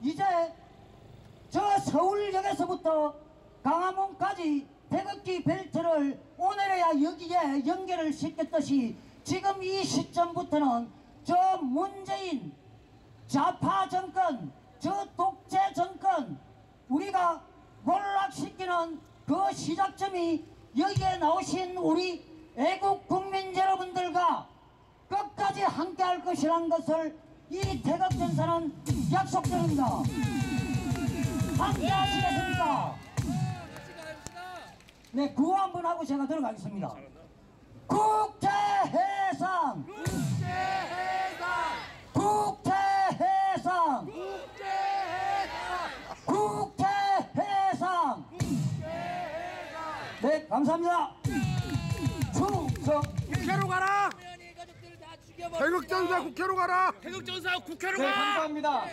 이제 저 서울역에서부터 강화문까지 태극기 벨트를 오늘에야 여기에 연결을 시켰듯이 지금 이 시점부터는 저 문재인 좌파 정권, 저 독재 정권 우리가 몰락시키는 그 시작점이 여기에 나오신 우리 애국 국민 여러분들과 끝까지 함께 할 것이라는 것을 이 태극전사는 약속드립니다. 함께 하시겠습니까? 네, 구호 한번 하고 제가 들어가겠습니다. 국태해상! 국태해상! 국태해상! 국태해상! 네, 감사합니다. 충성! 국회로 가라! 태극전사 국회로 가라! 태극전사 국회로 네, 가! 감사합니다.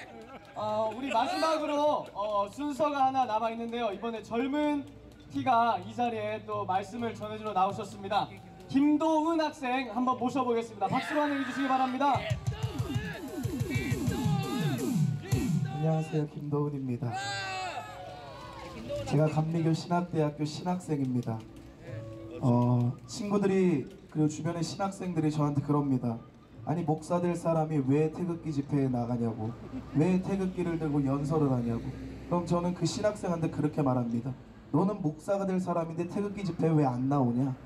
우리 마지막으로 순서가 하나 남아있는데요. 이번에 젊은 티가 이 자리에 또 말씀을 전해주러 나오셨습니다. 김도은 학생 한번 모셔보겠습니다. 박수로 환영해 주시기 바랍니다. 안녕하세요, 김도은입니다. 제가 감리교 신학대학교 신학생입니다. 친구들이 그리고 주변의 신학생들이 저한테 그럽니다. 아니, 목사 될 사람이 왜 태극기 집회에 나가냐고, 왜 태극기를 들고 연설을 하냐고. 그럼 저는 그 신학생한테 그렇게 말합니다. 너는 목사가 될 사람인데 태극기 집회에 왜 안 나오냐?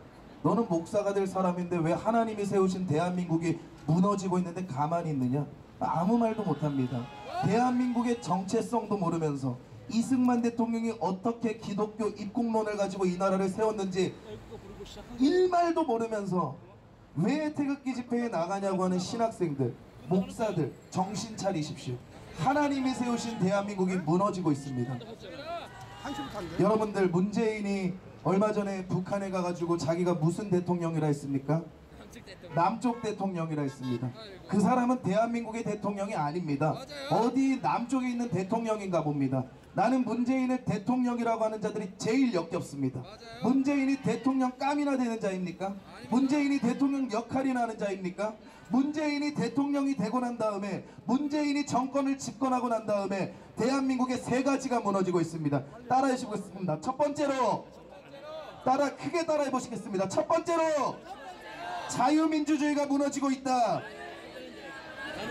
너는 목사가 될 사람인데 왜 하나님이 세우신 대한민국이 무너지고 있는데 가만히 있느냐? 아무 말도 못합니다. 대한민국의 정체성도 모르면서 이승만 대통령이 어떻게 기독교 입국론을 가지고 이 나라를 세웠는지 일말도 모르면서 왜 태극기 집회에 나가냐고 하는 신학생들, 목사들, 정신 차리십시오. 하나님이 세우신 대한민국이 무너지고 있습니다. 여러분들, 문재인이 얼마 전에 북한에 가가지고 자기가 무슨 대통령이라 했습니까? 남쪽 대통령이라 했습니다. 그 사람은 대한민국의 대통령이 아닙니다. 어디 남쪽에 있는 대통령인가 봅니다. 나는 문재인을 대통령이라고 하는 자들이 제일 역겹습니다. 문재인이 대통령 깜이나 되는 자입니까? 문재인이 대통령 역할이나 하는 자입니까? 문재인이 대통령이 되고 난 다음에, 문재인이 정권을 집권하고 난 다음에 대한민국의 세 가지가 무너지고 있습니다. 따라해 보겠습니다. 첫 번째로, 크게 따라해 보시겠습니다. 첫 번째로, 자유민주주의가 무너지고 있다.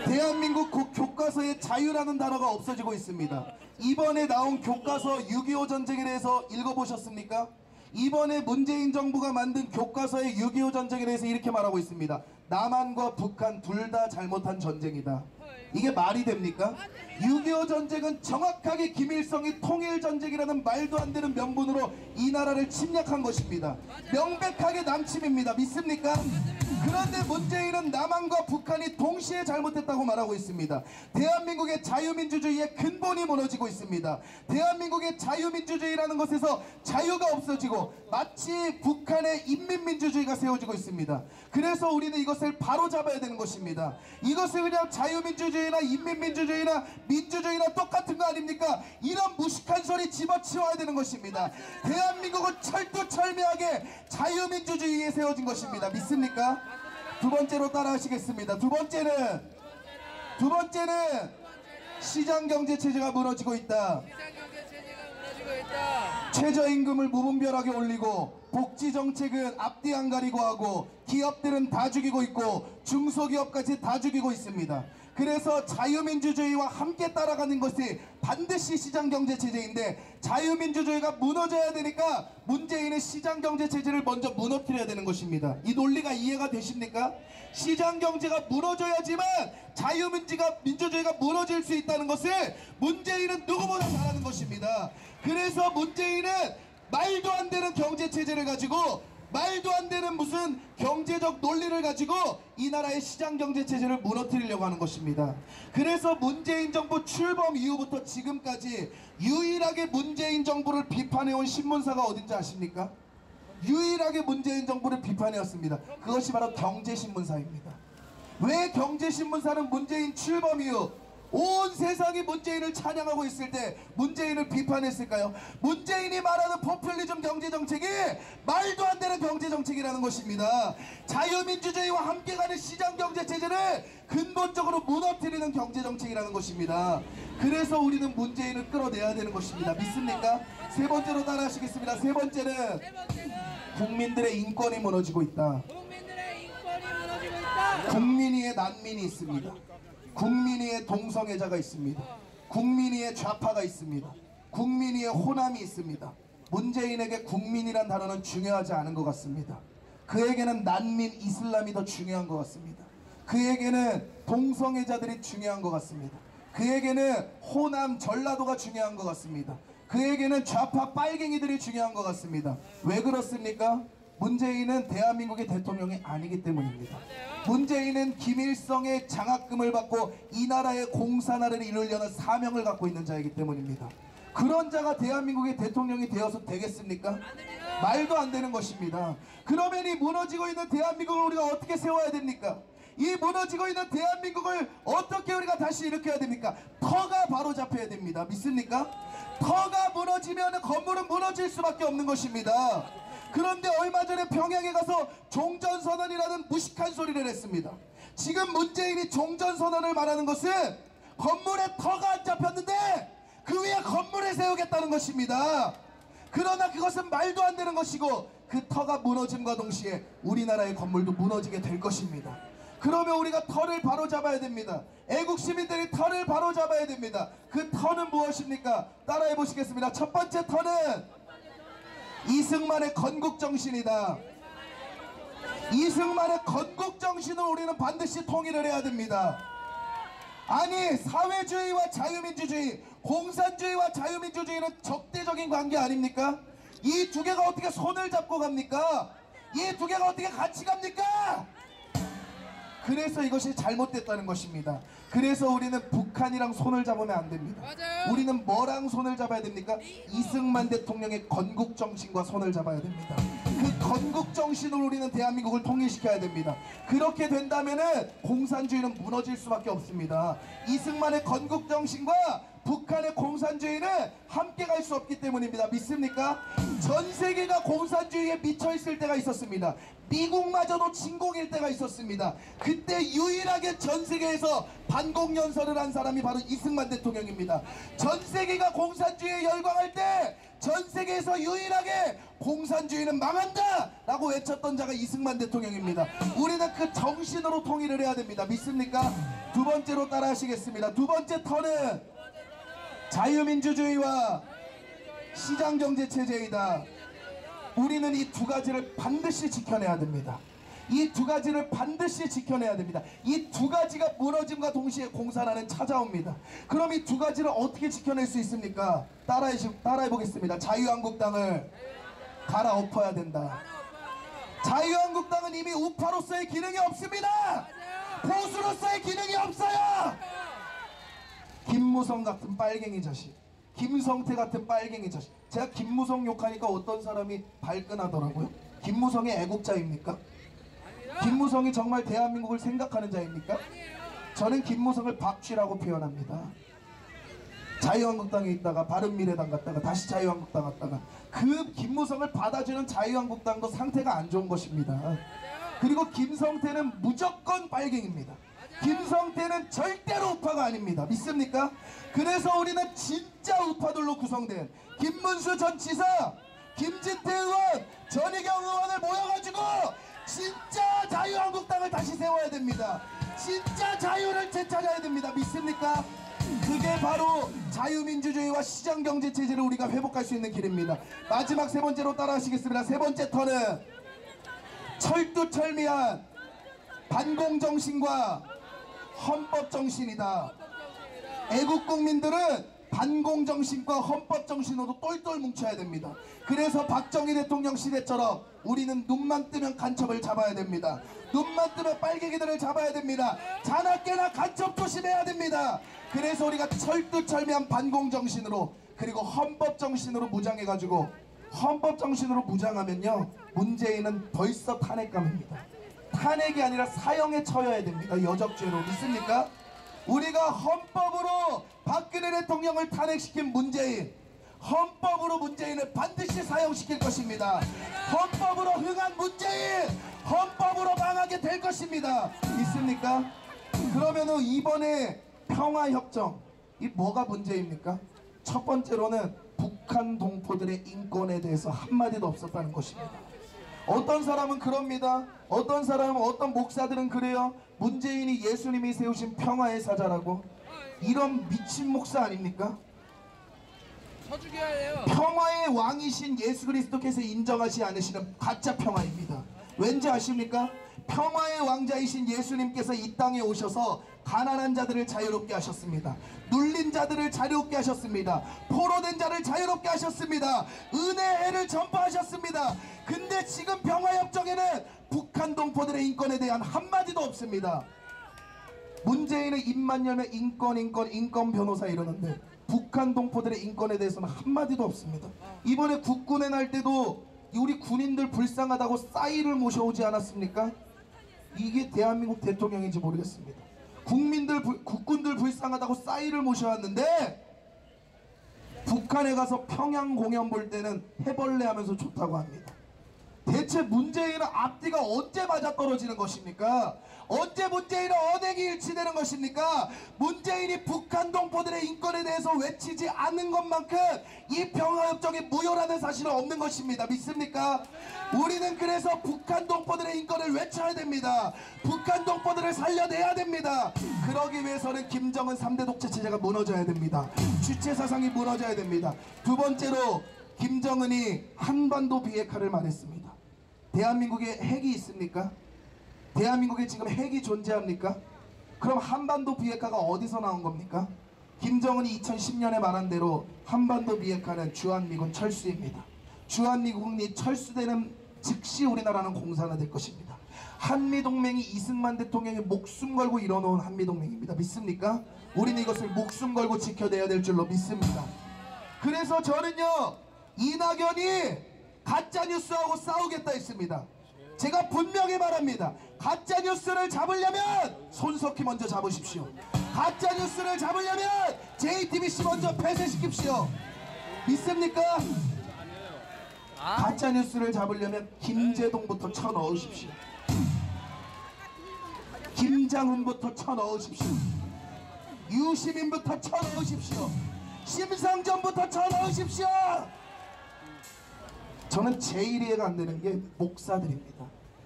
대한민국 교과서에 자유라는 단어가 없어지고 있습니다. 이번에 나온 교과서 6.25 전쟁에 대해서 읽어보셨습니까? 이번에 문재인 정부가 만든 교과서의 6.25 전쟁에 대해서 이렇게 말하고 있습니다. 남한과 북한 둘 다 잘못한 전쟁이다. 이게 말이 됩니까? 6.25 전쟁은 정확하게 김일성이 통일전쟁이라는 말도 안 되는 명분으로 이 나라를 침략한 것입니다. 명백하게 남침입니다. 믿습니까? 그런데 문재인은 남한과 북한이 동시에 잘못했다고 말하고 있습니다. 대한민국의 자유민주주의의 근본이 무너지고 있습니다. 대한민국의 자유민주주의라는 것에서 자유가 없어지고 마치 북한의 인민민주주의가 세워지고 있습니다. 그래서 우리는 이것을 바로잡아야 되는 것입니다. 이것을 그냥 자유민주주의나 인민민주주의나 민주주의나 똑같은 거 아닙니까? 이런 무식한 소리 집어치워야 되는 것입니다. 대한민국은 철두철미하게 자유민주주의에 세워진 것입니다. 믿습니까? 두 번째로 따라하시겠습니다. 두 번째는 시장경제체제가 무너지고 있다. 최저임금을 무분별하게 올리고 복지정책은 앞뒤 안 가리고 하고 기업들은 다 죽이고 있고 중소기업까지 다 죽이고 있습니다. 그래서 자유민주주의와 함께 따라가는 것이 반드시 시장경제체제인데, 자유민주주의가 무너져야 되니까 문재인은 시장경제체제를 먼저 무너뜨려야 되는 것입니다. 이 논리가 이해가 되십니까? 시장경제가 무너져야지만 자유민주주의가 무너질 수 있다는 것을 문재인은 누구보다 잘하는 것입니다. 그래서 문재인은 말도 안 되는 경제체제를 가지고, 말도 안 되는 무슨 경제적 논리를 가지고 이 나라의 시장경제체제를 무너뜨리려고 하는 것입니다. 그래서 문재인 정부 출범 이후부터 지금까지 유일하게 문재인 정부를 비판해온 신문사가 어딘지 아십니까? 유일하게 문재인 정부를 비판해왔습니다. 그것이 바로 경제신문사입니다. 왜 경제신문사는 문재인 출범 이후 온 세상이 문재인을 찬양하고 있을 때 문재인을 비판했을까요? 문재인이 말하는 포퓰리즘 경제정책이 말도 안 되는 경제정책이라는 것입니다. 자유민주주의와 함께 가는 시장경제체제를 근본적으로 무너뜨리는 경제정책이라는 것입니다. 그래서 우리는 문재인을 끌어내야 되는 것입니다. 믿습니까? 세 번째로 따라하시겠습니다. 세 번째는 국민들의 인권이 무너지고 있다. 국민들의 인권이 무너지고 있다. 국민 위에 난민이 있습니다. 국민 위에 동성애자가 있습니다. 국민 위에 좌파가 있습니다. 국민 위에 호남이 있습니다. 문재인에게 국민이란 단어는 중요하지 않은 것 같습니다. 그에게는 난민 이슬람이 더 중요한 것 같습니다. 그에게는 동성애자들이 중요한 것 같습니다. 그에게는 호남 전라도가 중요한 것 같습니다. 그에게는 좌파 빨갱이들이 중요한 것 같습니다. 왜 그렇습니까? 문재인은 대한민국의 대통령이 아니기 때문입니다. 문재인은 김일성의 장학금을 받고 이 나라의 공산화를 이루려는 사명을 갖고 있는 자이기 때문입니다. 그런 자가 대한민국의 대통령이 되어서 되겠습니까? 말도 안 되는 것입니다. 그러면 이 무너지고 있는 대한민국을 우리가 어떻게 세워야 됩니까? 이 무너지고 있는 대한민국을 어떻게 우리가 다시 일으켜야 됩니까? 터가 바로 잡혀야 됩니다. 믿습니까? 터가 무너지면 건물은 무너질 수밖에 없는 것입니다. 그런데 얼마 전에 평양에 가서 종전선언이라는 무식한 소리를 했습니다. 지금 문재인이 종전선언을 말하는 것은 건물에 터가 안 잡혔는데 그 위에 건물을 세우겠다는 것입니다. 그러나 그것은 말도 안 되는 것이고 그 터가 무너짐과 동시에 우리나라의 건물도 무너지게 될 것입니다. 그러면 우리가 터를 바로잡아야 됩니다. 애국 시민들이 터를 바로잡아야 됩니다. 그 터는 무엇입니까? 따라해 보시겠습니다. 첫 번째 터는 이승만의 건국정신이다. 이승만의 건국정신을 우리는 반드시 통일을 해야 됩니다. 아니, 사회주의와 자유민주주의, 공산주의와 자유민주주의는 적대적인 관계 아닙니까? 이 두 개가 어떻게 손을 잡고 갑니까? 이 두 개가 어떻게 같이 갑니까? 그래서 이것이 잘못됐다는 것입니다. 그래서 우리는 북한이랑 손을 잡으면 안 됩니다. 맞아요. 우리는 뭐랑 손을 잡아야 됩니까? 이승만 대통령의 건국정신과 손을 잡아야 됩니다. 그 건국정신으로 우리는 대한민국을 통일시켜야 됩니다. 그렇게 된다면은 공산주의는 무너질 수밖에 없습니다. 이승만의 건국정신과 북한의 공산주의는 함께 갈 수 없기 때문입니다. 믿습니까? 전 세계가 공산주의에 미쳐있을 때가 있었습니다. 미국마저도 진공일 때가 있었습니다. 그때 유일하게 전 세계에서 반공연설을 한 사람이 바로 이승만 대통령입니다. 전 세계가 공산주의에 열광할 때 전 세계에서 유일하게 공산주의는 망한다! 라고 외쳤던 자가 이승만 대통령입니다. 우리는 그 정신으로 통일을 해야 됩니다. 믿습니까? 두 번째로 따라하시겠습니다. 두 번째 터는 자유민주주의와 시장경제체제이다. 우리는 이 두 가지를 반드시 지켜내야 됩니다. 이 두 가지를 반드시 지켜내야 됩니다. 이 두 가지가 무너짐과 동시에 공산화는 찾아옵니다. 그럼 이 두 가지를 어떻게 지켜낼 수 있습니까? 따라해 보겠습니다. 자유한국당을 갈아엎어야 된다. 자유한국당은 이미 우파로서의 기능이 없습니다. 보수로서의 기능이 없어요. 김무성 같은 빨갱이 자식, 김성태 같은 빨갱이 자식. 제가 김무성 욕하니까 어떤 사람이 발끈하더라고요. 김무성의 애국자입니까? 김무성이 정말 대한민국을 생각하는 자입니까? 저는 김무성을 박쥐라고 표현합니다. 자유한국당에 있다가 바른미래당 갔다가 다시 자유한국당 갔다가 그 김무성을 받아주는 자유한국당도 상태가 안 좋은 것입니다. 그리고 김성태는 무조건 빨갱입니다. 김성태는 절대로 우파가 아닙니다. 믿습니까? 그래서 우리는 진짜 우파들로 구성된 김문수 전 지사, 김진태 의원, 전희경 의원을 모여가지고 진짜 자유한국당을 다시 세워야 됩니다. 진짜 자유를 되찾아야 됩니다. 믿습니까? 그게 바로 자유민주주의와 시장경제체제를 우리가 회복할 수 있는 길입니다. 마지막 세 번째로 따라하시겠습니다. 세 번째 터는 철두철미한 반공정신과 헌법정신이다. 애국국민들은 반공정신과 헌법정신으로 똘똘 뭉쳐야 됩니다. 그래서 박정희 대통령 시대처럼 우리는 눈만 뜨면 간첩을 잡아야 됩니다. 눈만 뜨면 빨갱이들을 잡아야 됩니다. 자나깨나 간첩 조심해야 됩니다. 그래서 우리가 철두철미한 반공정신으로 그리고 헌법정신으로 무장해가지고 헌법정신으로 무장하면요 문재인은 벌써 탄핵감입니다. 탄핵이 아니라 사형에 처해야 됩니다. 여적죄로. 믿습니까? 우리가 헌법으로 박근혜 대통령을 탄핵시킨 문재인, 헌법으로 문재인을 반드시 사형시킬 것입니다. 헌법으로 흥한 문재인, 헌법으로 망하게 될 것입니다. 믿습니까? 그러면은 이번에 평화협정, 이 뭐가 문제입니까? 첫 번째로는 북한 동포들의 인권에 대해서 한마디도 없었다는 것입니다. 어떤 사람은 그럽니다. 어떤 사람은, 어떤 목사들은 그래요. 문재인이 예수님이 세우신 평화의 사자라고. 이런 미친 목사 아닙니까? 서죽여야 돼요. 평화의 왕이신 예수 그리스도께서 인정하지 않으시는 가짜 평화입니다. 왠지 아십니까? 평화의 왕자이신 예수님께서 이 땅에 오셔서 가난한 자들을 자유롭게 하셨습니다. 눌린 자들을 자유롭게 하셨습니다. 포로된 자를 자유롭게 하셨습니다. 은혜를 전파하셨습니다. 근데 지금 평화협정에는 북한 동포들의 인권에 대한 한마디도 없습니다. 문재인은 입만 열면 인권 변호사 이러는데 북한 동포들의 인권에 대해서는 한마디도 없습니다. 이번에 국군의 날 때도 우리 군인들 불쌍하다고 싸이를 모셔오지 않았습니까? 이게 대한민국 대통령인지 모르겠습니다. 국군들 불쌍하다고 싸이를 모셔왔는데 북한에 가서 평양 공연 볼 때는 해벌레 하면서 좋다고 합니다. 대체 문재인은 앞뒤가 언제 맞아떨어지는 것입니까? 언제 문재인은 언행이 일치되는 것입니까? 문재인이 북한 동포들의 인권에 대해서 외치지 않는 것만큼 이 평화협정이 무효라는 사실은 없는 것입니다. 믿습니까? 우리는 그래서 북한 동포들의 인권을 외쳐야 됩니다. 북한 동포들을 살려내야 됩니다. 그러기 위해서는 김정은 3대 독재 체제가 무너져야 됩니다. 주체 사상이 무너져야 됩니다. 두 번째로 김정은이 한반도 비핵화를 말했습니다. 대한민국에 핵이 있습니까? 대한민국에 지금 핵이 존재합니까? 그럼 한반도 비핵화가 어디서 나온 겁니까? 김정은이 2010년에 말한 대로 한반도 비핵화는 주한미군 철수입니다. 주한미군이 철수되는 즉시 우리나라는 공산화될 것입니다. 한미동맹이 이승만 대통령이 목숨 걸고 이뤄놓은 한미동맹입니다. 믿습니까? 우리는 이것을 목숨 걸고 지켜내야 될 줄로 믿습니다. 그래서 저는요, 이낙연이 가짜뉴스하고 싸우겠다 했습니다. 제가 분명히 말합니다. 가짜뉴스를 잡으려면 손석희 먼저 잡으십시오. 가짜뉴스를 잡으려면 JTBC 먼저 폐쇄시킵시오. 믿습니까? 가짜뉴스를 잡으려면 김재동부터 쳐넣으십시오. 김장훈부터 쳐넣으십시오. 유시민부터 쳐넣으십시오. 심상정부터 쳐넣으십시오. 저는 제일 이해가 안 되는 게 목사들입니다.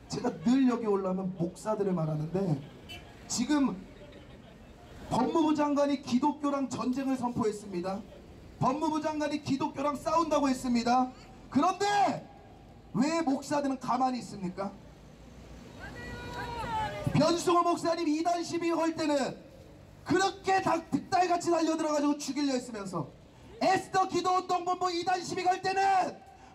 제가 늘 여기 올라오면 목사들을 말하는데 지금 법무부 장관이 기독교랑 전쟁을 선포했습니다. 법무부 장관이 기독교랑 싸운다고 했습니다. 그런데 왜 목사들은 가만히 있습니까? 변승호 목사님 이단 시비 할 때는 그렇게 득달같이 달려들어가지고 죽이려 했으면서 에스더 기도운동본부 이단 시비 갈 때는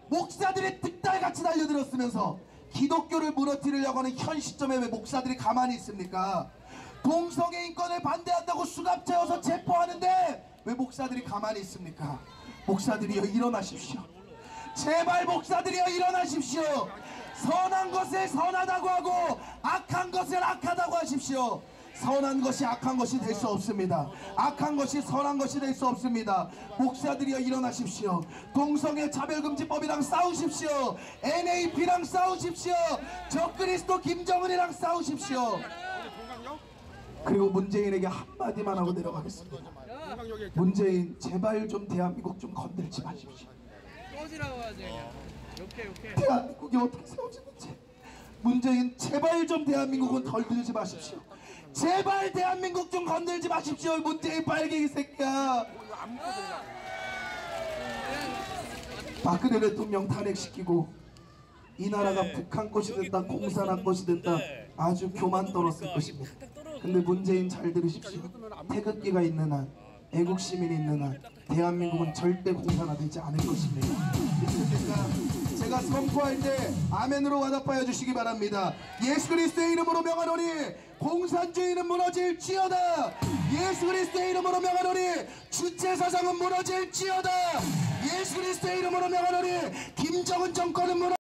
목사들이 득달같이 달려들었으면서 기독교를 무너뜨리려고 하는 현 시점에 왜 목사들이 가만히 있습니까? 동성애 인권을 반대한다고 수갑 채워서 체포하는데 왜 목사들이 가만히 있습니까? 목사들이여 일어나십시오. 제발 목사들이여 일어나십시오. 선한 것을 선하다고 하고 악한 것을 악하다고 하십시오. 선한 것이 악한 것이 될 수 없습니다. 악한 것이 선한 것이 될 수 없습니다. 목사들이여 일어나십시오. 동성애 차별금지법이랑 싸우십시오. NAP랑 싸우십시오. 적그리스도 김정은이랑 싸우십시오. 그리고 문재인에게 한마디만 하고 내려가겠습니다. 문재인 제발 좀 대한민국 좀 건들지 마십시오. 꺼지라고 하지. 욕해. 대한민국이 어떻게 세워지는지 문재인 제발 좀 대한민국은 건들지 마십시오. 제발 대한민국 좀 건들지 마십시오. 문재인 빨갱이 새끼야. 박근혜 대통령 탄핵시키고 이 나라가 북한 것이 됐다 공산화 것이 됐다 아주 교만 떨었을 것입니다. 근데 문재인 잘 들으십시오. 태극기가 있는 한 애국시민이 있는 한 대한민국은 절대 공산화되지 않을 것입니다. 제가 선포할 때 아멘으로 와답하여 주시기 바랍니다. 예수 그리스도의 이름으로 명하노니 공산주의는 무너질지어다. 예수 그리스도의 이름으로 명하노니 주체사상은 무너질지어다. 예수 그리스도의 이름으로 명하노니 김정은 정권은 무너질지어다.